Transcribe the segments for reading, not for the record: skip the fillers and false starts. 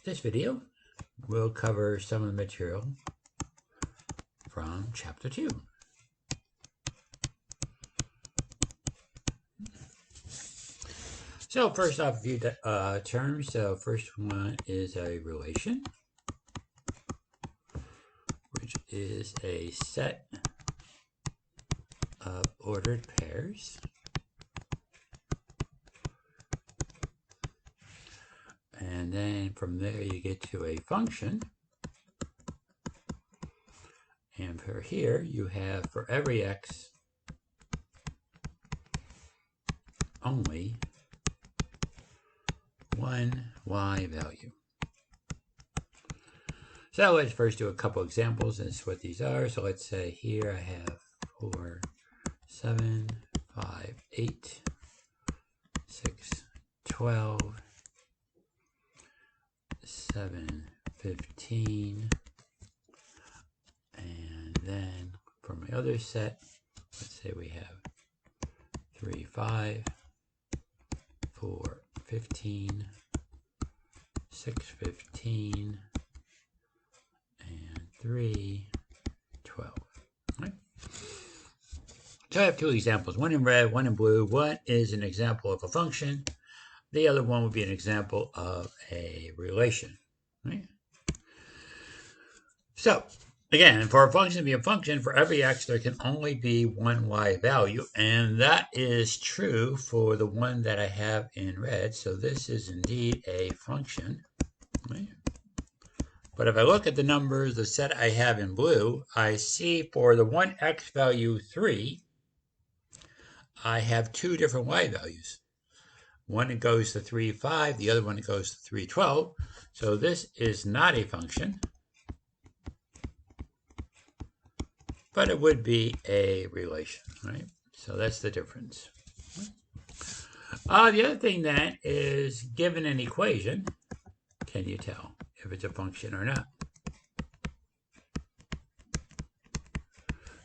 This video will cover some of the material from Chapter 2. So first off, a few terms. So first one is a relation, which is a set of ordered pairs. And then from there you get to a function. And for here you have for every x only one y value. So let's first do a couple examples. That's what these are. So let's say here I have 4, 7, 5, 8, 6, 12, 7, 15, and then for my other set, let's say we have 3, 5, 4, 15, 6, 15, and 3, 12. Right? So I have two examples, one in red, one in blue. One is an example of a function. The other one would be an example of a relation. Right? So, again, for a function to be a function, for every x there can only be one y value, and that is true for the one that I have in red. So this is indeed a function. Right? But if I look at the numbers, the set I have in blue, I see for the one x value 3, I have two different y values. One that goes to 3, 5, the other one that goes to 3, 12. So this is not a function, but it would be a relation, right? So that's the difference. The other thing then is, given an equation, can you tell if it's a function or not?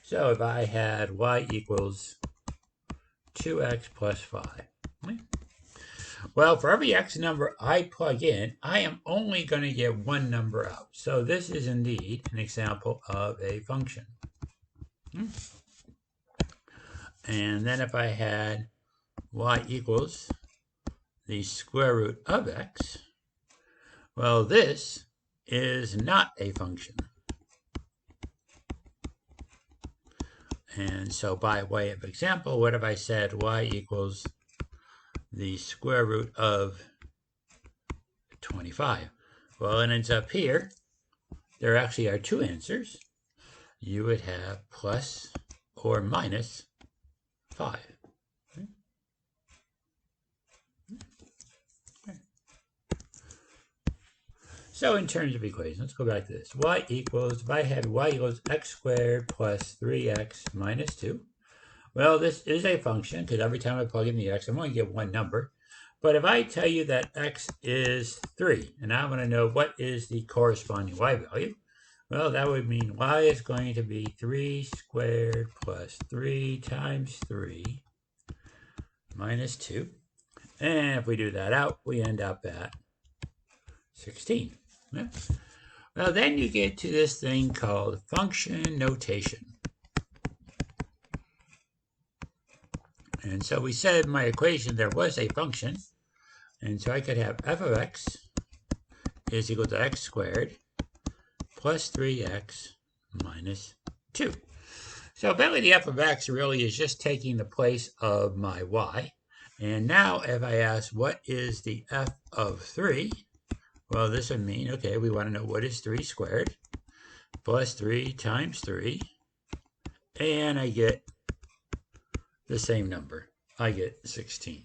So if I had y equals 2x plus 5, right? Well, for every x number I plug in, I am only going to get one number out. So this is indeed an example of a function. And then if I had y equals the square root of x, well, this is not a function. And so by way of example, what if I said y equals the square root of 25? Well, it ends up here. There actually are two answers. You would have plus or minus 5. Okay. Okay. So in terms of equations, let's go back to this. Y equals, if I had y equals x squared plus 3x minus 2. Well, this is a function because every time I plug in the x, I'm going to get one number. But if I tell you that x is 3, and I want to know what is the corresponding y value, well, that would mean y is going to be 3 squared plus 3 times 3 minus 2. And if we do that out, we end up at 16. Yeah. Well, then you get to this thing called function notation. And so we said in my equation there was a function. And so I could have f of x is equal to x squared plus 3x minus 2. So basically the f of x really is just taking the place of my y. And now if I ask what is the f of 3, well, this would mean, okay, we want to know what is 3 squared plus 3 times 3. And I get the same number. I get 16.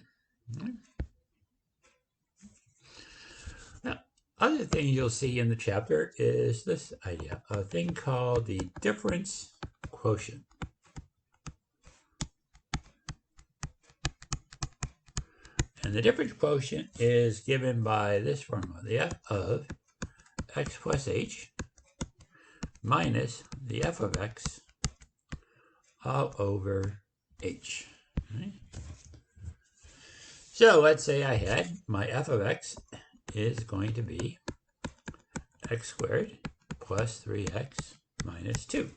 Now, other thing you'll see in the chapter is this idea, a thing called the difference quotient. And the difference quotient is given by this formula, the f of x plus h minus the f of x all over h. Right? So let's say I had my f of x is going to be x squared plus 3x minus 2.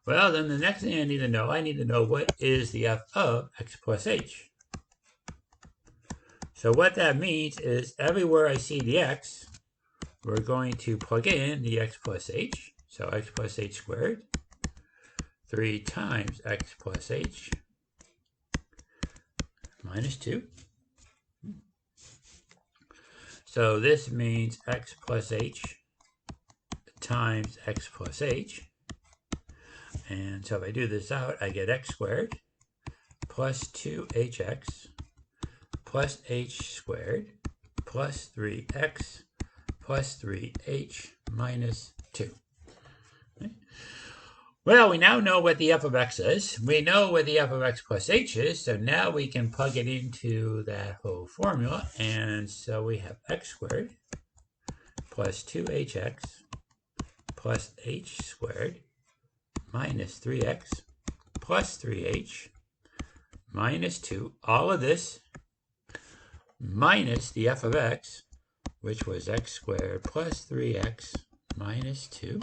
Well, then the next thing I need to know what is the f of x plus h. So what that means is everywhere I see the x, we're going to plug in the x plus h. So x plus h squared, 3 times x plus h minus 2. So this means x plus h times x plus h. And so if I do this out, I get x squared plus 2hx plus h squared plus 3x plus 3h minus 2. Okay. Well, we now know what the f of x is. We know what the f of x plus h is, so now we can plug it into that whole formula. And so we have x squared plus 2hx plus h squared minus 3x plus 3h minus 2. All of this minus the f of x, which was x squared plus 3x minus 2.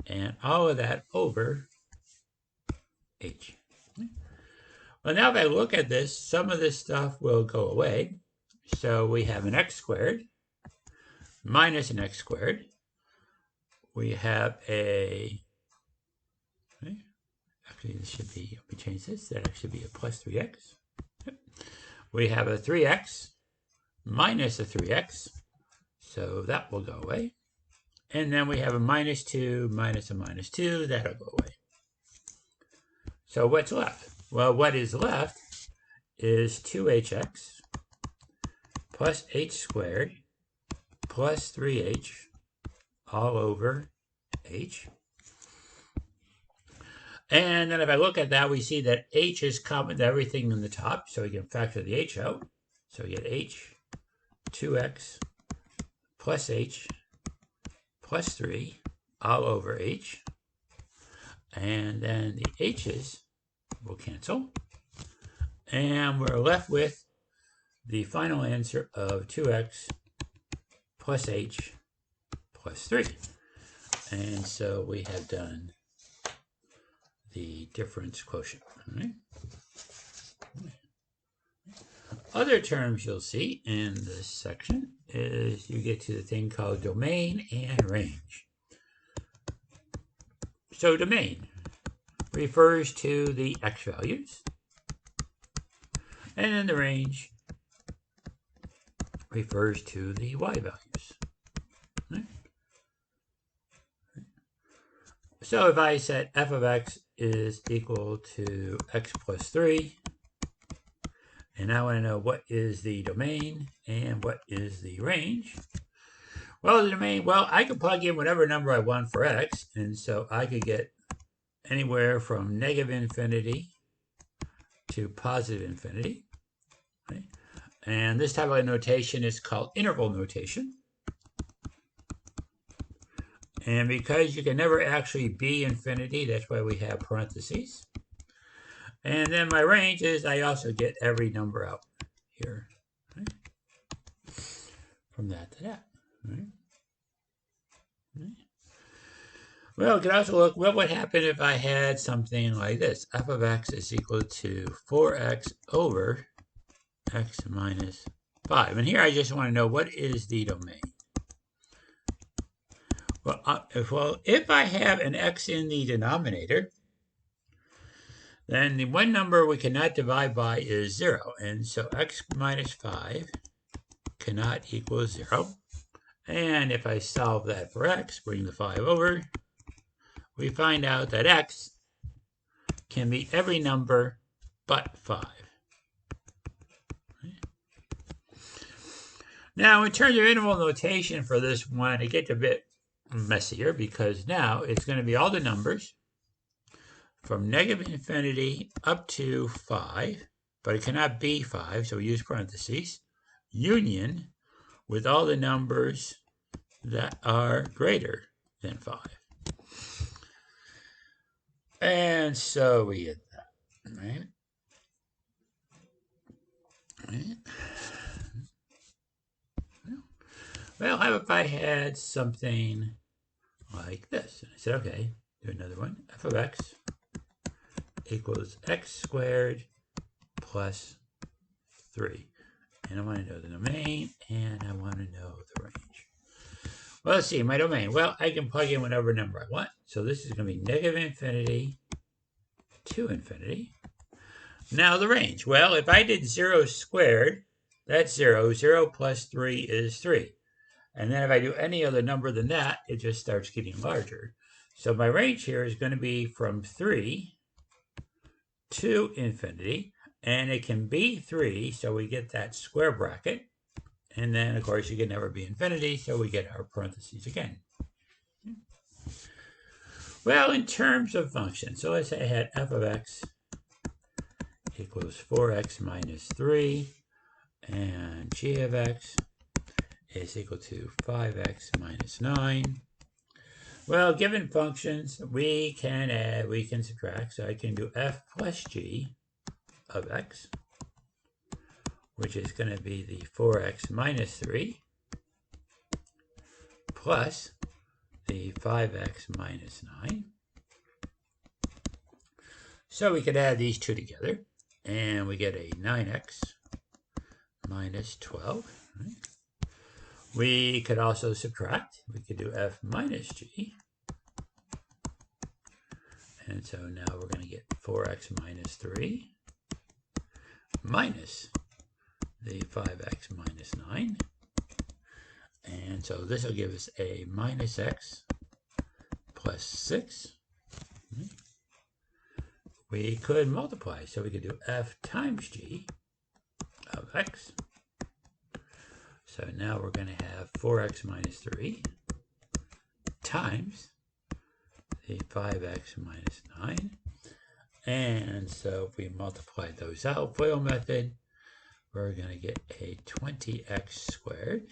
And all of that over h. Well, now if I look at this, some of this stuff will go away. So we have an x squared minus an x squared. We have a, actually this should be, let me change this, that should be a plus 3x. We have a 3x minus a 3x, so that will go away. And then we have a minus 2 minus a minus 2, that'll go away. So what's left? Well, what is left is 2hx plus h squared plus 3h all over h. And then if I look at that, we see that h is common to everything in the top, so we can factor the h out. So we get h, 2x plus h plus 3 all over h. And then the h's will cancel. And we're left with the final answer of 2x plus h plus 3. And so we have done the difference quotient. All right. Other terms you'll see in this section is you get to the thing called domain and range. So domain refers to the x values, and then the range refers to the y values. Right? So if I said f of x is equal to x plus 3, and I want to know what is the domain and what is the range. Well, the domain, well, I could plug in whatever number I want for x, and so I could get anywhere from negative infinity to positive infinity. Right? And this type of notation is called interval notation. And because you can never actually be infinity, that's why we have parentheses. And then my range is I also get every number out here. Right? From that to that. Right? Right? Well, we could also look, what would happen if I had something like this? F of x is equal to 4x over x minus 5. And here I just want to know, what is the domain? Well, if I have an x in the denominator, then the one number we cannot divide by is 0. And so x minus 5 cannot equal 0. And if I solve that for x, bring the 5 over, we find out that x can be every number but 5. Now, in terms of interval notation for this one, it gets a bit messier because now it's going to be all the numbers from negative infinity up to 5, but it cannot be 5, so we use parentheses, union with all the numbers that are greater than 5. And so we get that, right? Right? Well, how if I had something like this? And I said, okay, do another one. F of x equals x squared plus 3. And I want to know the domain, and I want to know the range. Well, let's see, my domain. Well, I can plug in whatever number I want. So this is going to be negative infinity to infinity. Now the range. Well, if I did 0 squared, that's 0. 0 plus 3 is 3. And then if I do any other number than that, it just starts getting larger. So my range here is going to be from 3 to infinity. And it can be 3, so we get that square bracket. And then, of course, you can never be infinity, so we get our parentheses again. Well, in terms of functions, so let's say I had f of x equals 4x minus 3, and g of x is equal to 5x minus 9. Well, given functions, we can add, we can subtract, so I can do f plus g of x, which is going to be the 4x minus 3, plus the 5x minus 9. So we could add these two together, and we get a 9x minus 12. Right? We could also subtract. We could do f minus g. And so now we're going to get 4x minus 3 minus the 5x minus 9. And so this will give us a minus x plus 6. We could multiply, so we could do f times g of x. So now we're going to have 4x minus 3 times the 5x minus 9. And so if we multiply those out, FOIL method, we're going to get a 20x squared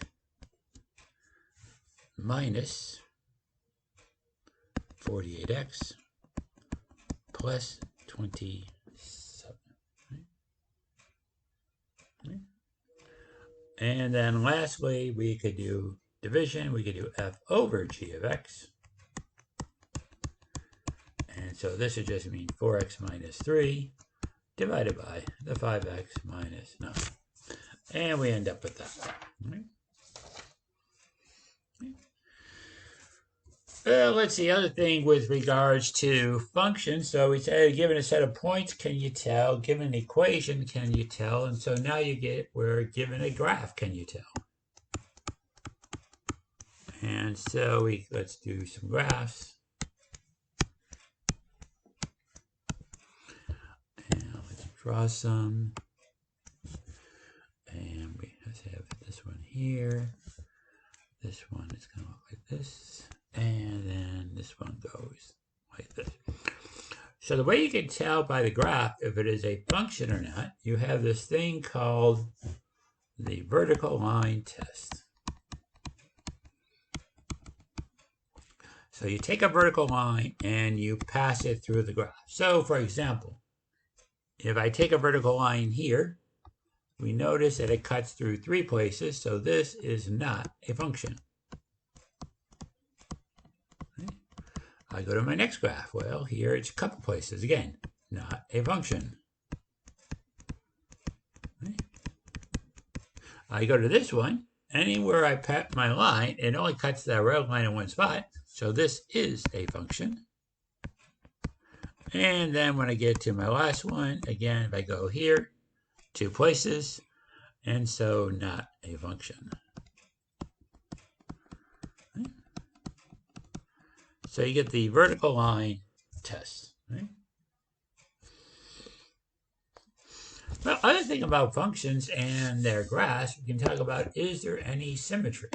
minus 48x plus 27. Right? And then lastly, we could do division. We could do f over g of x. And so this would just mean 4x minus 3 divided by the 5x minus 9. And we end up with that. Right? Let's see, other thing with regards to functions. So we said, given a set of points, can you tell? Given an equation, can you tell? And so now you get, we're given a graph, can you tell? And so let's do some graphs. And let's draw some. And we have this one here. This one is going to look like this. And then this one goes like this. So the way you can tell by the graph if it is a function or not, you have this thing called the vertical line test. So you take a vertical line and you pass it through the graph. So for example, if I take a vertical line here, we notice that it cuts through 3 places, so this is not a function. I go to my next graph. Well, here it's a couple places. Again, not a function. Right? I go to this one. Anywhere I pat my line, it only cuts that red line in one spot. So this is a function. And then when I get to my last one, again, if I go here, 2 places, and so not a function. Right? So you get the vertical line test. Right? Well, other thing about functions and their graphs, we can talk about, is there any symmetry?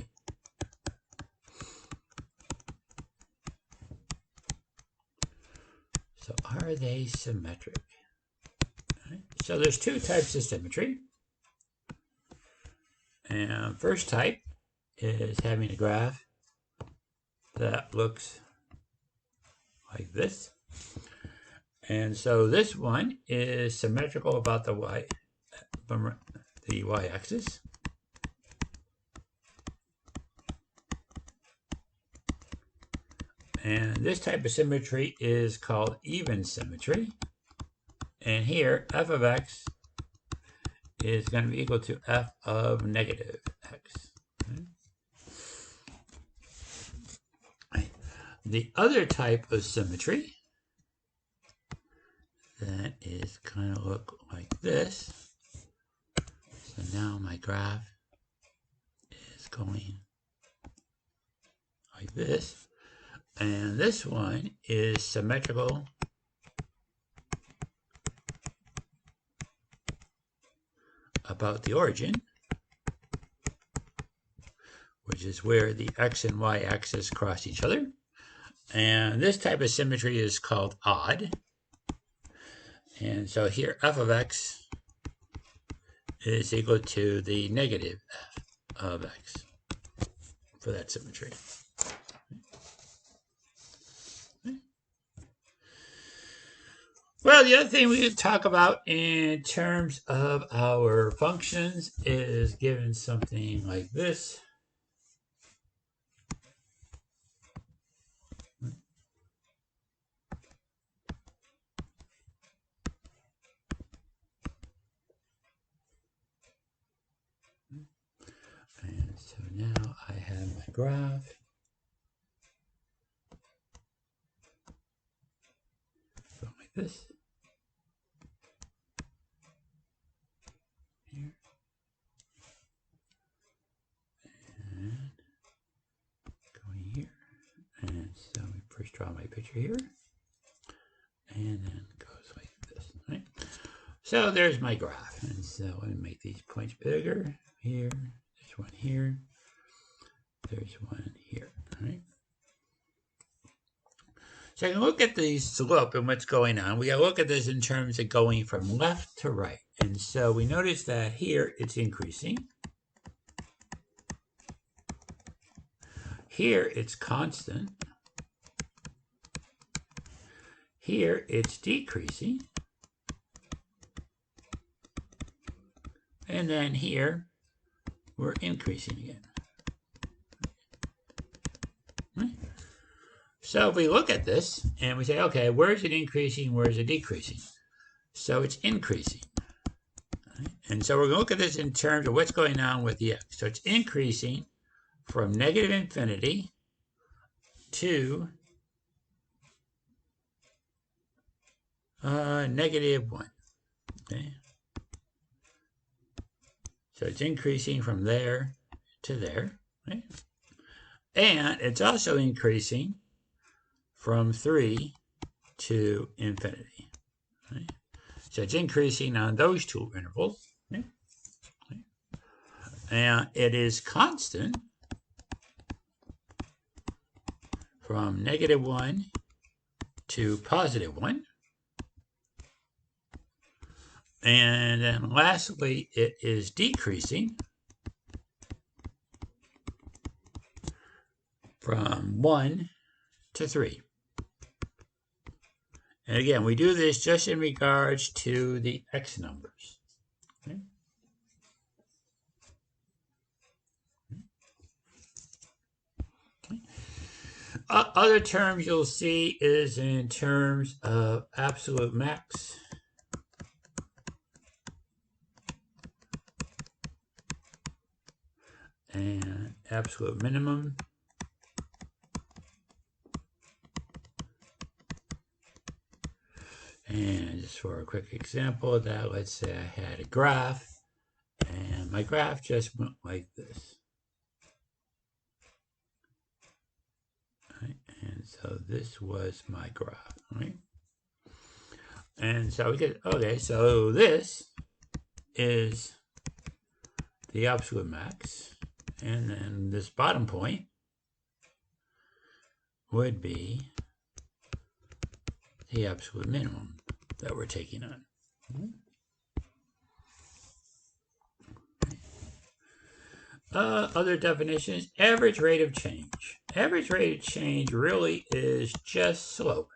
So are they symmetric? Right? So there's 2 types of symmetry. And first type is having a graph that looks like this. And so this one is symmetrical about the y-axis. And this type of symmetry is called even symmetry. And here, f of x is going to be equal to f of negative x. Okay. The other type of symmetry that is going to look like this. So now my graph is going like this. And this one is symmetrical about the origin, which is where the x and y axis cross each other. And this type of symmetry is called odd. And so here f of x is equal to the negative f of x for that symmetry. Well, the other thing we could talk about in terms of our functions is given something like this. And so now I have my graph. Going like this. Here. And going here. And so we first draw my picture here. And then it goes like this. Right? So there's my graph. And so I'm going to make these points bigger. Here. There's one here. There's one here. Right? So I can look at the slope and what's going on. We got to look at this in terms of going from left to right. And so we notice that here it's increasing. Here it's constant. Here it's decreasing. And then here we're increasing again. Right? So if we look at this and we say, okay, where is it increasing? Where is it decreasing? So it's increasing. Right? And so we're going to look at this in terms of what's going on with the x. So it's increasing from negative infinity to negative 1. Okay? So it's increasing from there to there. Right? And it's also increasing from 3 to infinity. Right? So it's increasing on those two intervals. Right? And it is constant from negative 1 to positive 1. And then lastly, it is decreasing from 1 to 3. And again, we do this just in regards to the x numbers. Okay? Other terms you'll see is in terms of absolute max and absolute minimum. And just for a quick example of that, let's say I had a graph, and my graph just went like this. Right? And so this was my graph, right? And so we get, okay, so this is the absolute max, and then this bottom point would be the absolute minimum that we're taking on. Other definitions, average rate of change. Average rate of change really is just slope.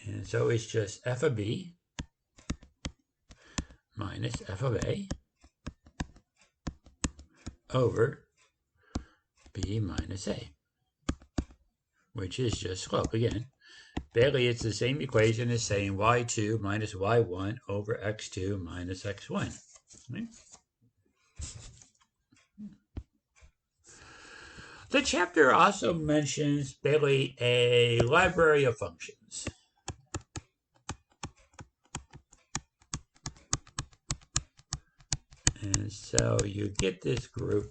And so it's just f of b minus f of a over b minus a, which is just slope again. Basically, it's the same equation as saying y2 minus y1 over x2 minus x1. Right? The chapter also mentions basically a library of functions. And so you get this group.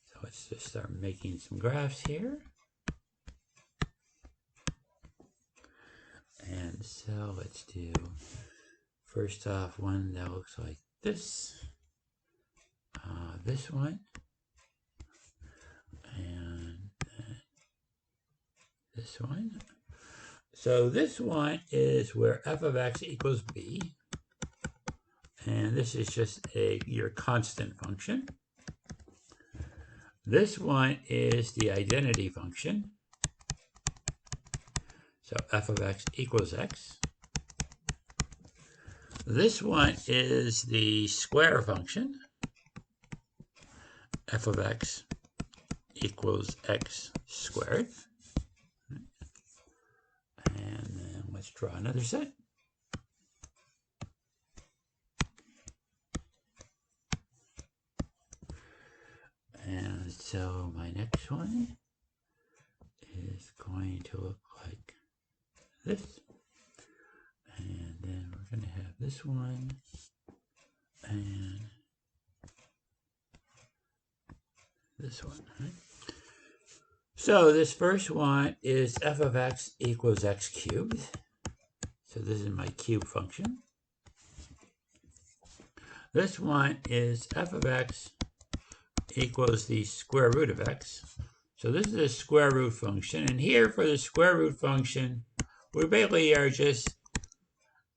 So let's just start making some graphs here. And so let's do, first off, one that looks like this. This one. And this one. So this one is where f of x equals b. And this is just your constant function. This one is the identity function. So f of x equals x. This one is the square function. F of x equals x squared. And then let's draw another set. And so my next one is going to look like this. And then we're going to have this one and this one. Right? So this first one is f of x equals x cubed. So this is my cube function. This one is f of x equals the square root of x. So this is a square root function. And here for the square root function, we basically are just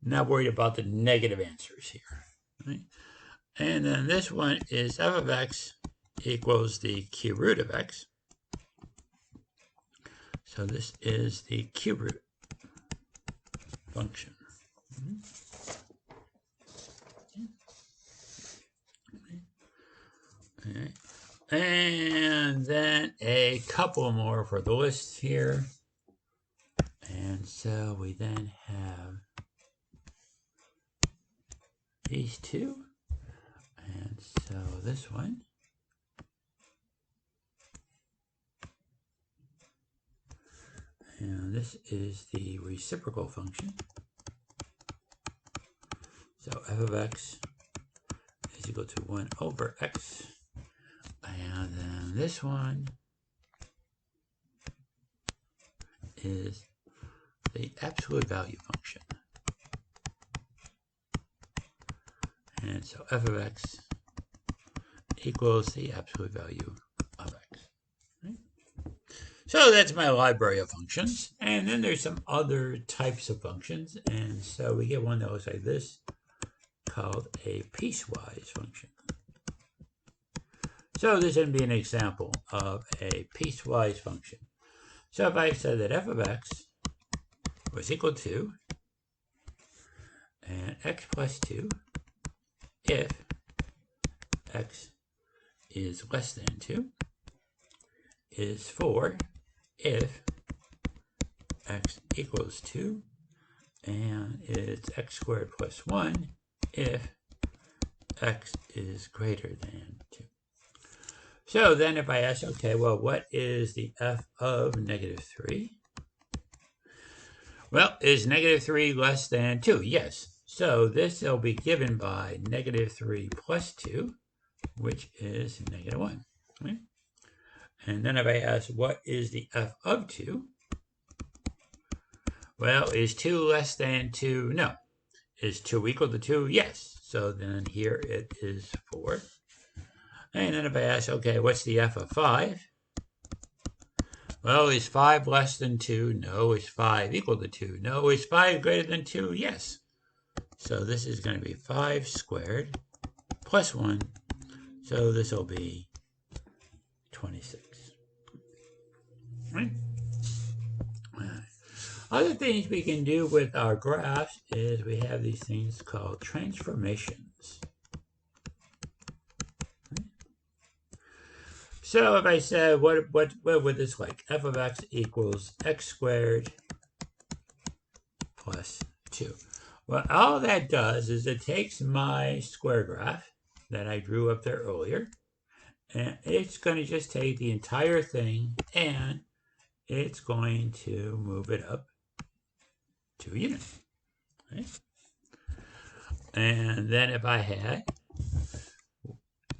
not worried about the negative answers here. Right? And then this one is f of x equals the cube root of x. So this is the cube root function. Okay. And then a couple more for the list here. And so we then have these two. And so this one. And this is the reciprocal function. So f of x is equal to 1 over x. And then this one is the absolute value function. And so f of x equals the absolute value of x. Right? So that's my library of functions. And then there's some other types of functions. And so we get one that looks like this, called a piecewise function. So this would be an example of a piecewise function. So if I said that f of x was equal to and x plus 2 if x is less than 2 is 4 if x equals 2 and it's x squared plus 1 if x is greater than 2. So then if I ask, okay, well, what is the f of negative 3? Well, is negative 3 less than 2? Yes. So this will be given by negative 3 plus 2, which is negative 1. Right? And then if I ask, what is the f of 2? Well, is 2 less than 2? No. Is 2 equal to 2? Yes. So then here it is 4. And then if I ask, okay, what's the f of 5? Well, is 5 less than 2? No. Is 5 equal to 2? No. Is 5 greater than 2? Yes. So this is going to be 5 squared plus 1. So this will be 26. Right? Other things we can do with our graphs is we have these things called transformations. So if I said, what would this like? F of x equals x squared plus 2. Well, all that does is it takes my square graph that I drew up there earlier, and it's going to just take the entire thing and it's going to move it up 2 units. Right? And then if I had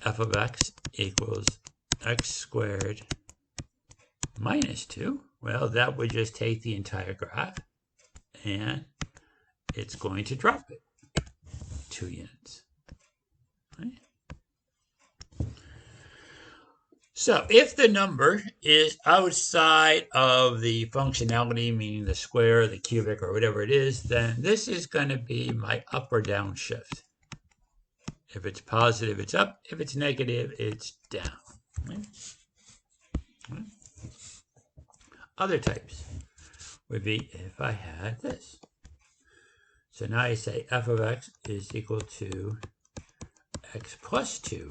f of x equals x squared minus 2, well, that would just take the entire graph and it's going to drop it 2 units. Right? So if the number is outside of the functionality, meaning the square, the cubic, or whatever it is, then this is going to be my up or down shift. If it's positive, it's up. If it's negative, it's down. Right? Right? Other types would be if I had this. So now I say f of x is equal to x plus 2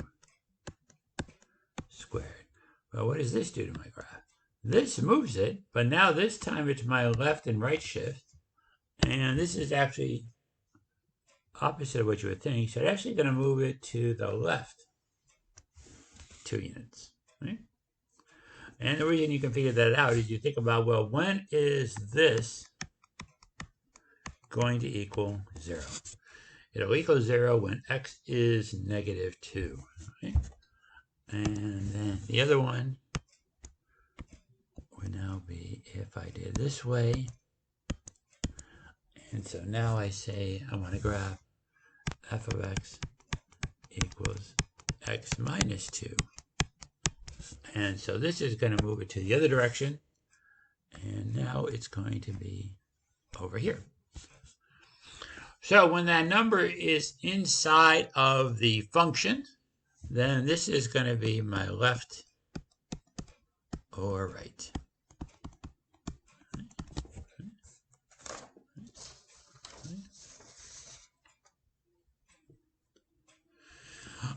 squared. Well, what does this do to my graph? This moves it, but now this time it's my left and right shift. And this is actually opposite of what you would think. So it's actually going to move it to the left 2 units. Right? And the reason you can figure that out is you think about, well, when is this going to equal 0? It'll equal 0 when x is negative 2. Right? And then the other one would now be if I did this way. And so now I say I want to graph f of x equals x minus 2. And so this is going to move it to the other direction. And now it's going to be over here. So when that number is inside of the function, then this is going to be my left or right.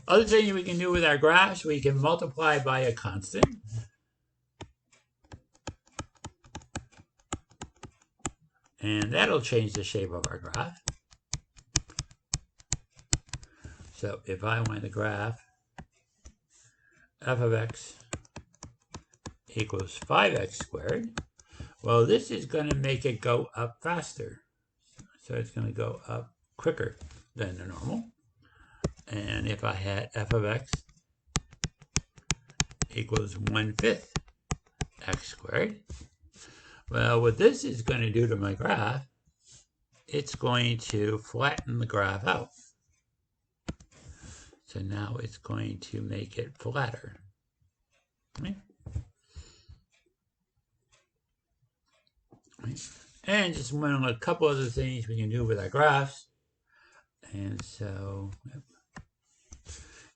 Other thing we can do with our graphs, we can multiply by a constant. And that'll change the shape of our graph. So if I want to graph f of x equals 5x squared, well, this is going to make it go up faster. So it's going to go up quicker than the normal. And if I had f of x equals 1/5 x squared, well, what this is going to do to my graph, it's going to flatten the graph out. So now it's going to make it flatter. Right? Right? And just a couple other things we can do with our graphs. And so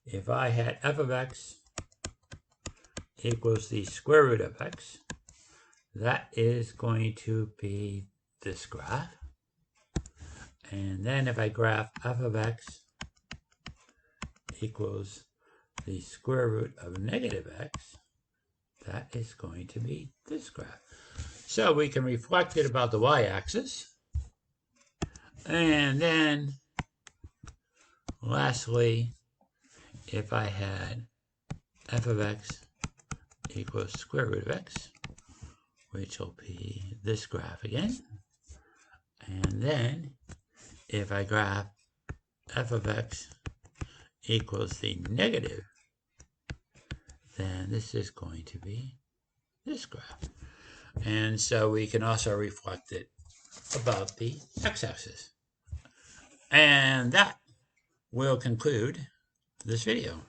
if I had f of x equals the square root of x, that is going to be this graph. And then if I graph f of x equals the square root of negative x, that is going to be this graph. So we can reflect it about the y-axis. And then lastly, if I had f of x equals square root of x, which will be this graph again. And then if I graph f of x equals the negative, then this is going to be this graph. And so we can also reflect it about the x-axis. And that will conclude this video.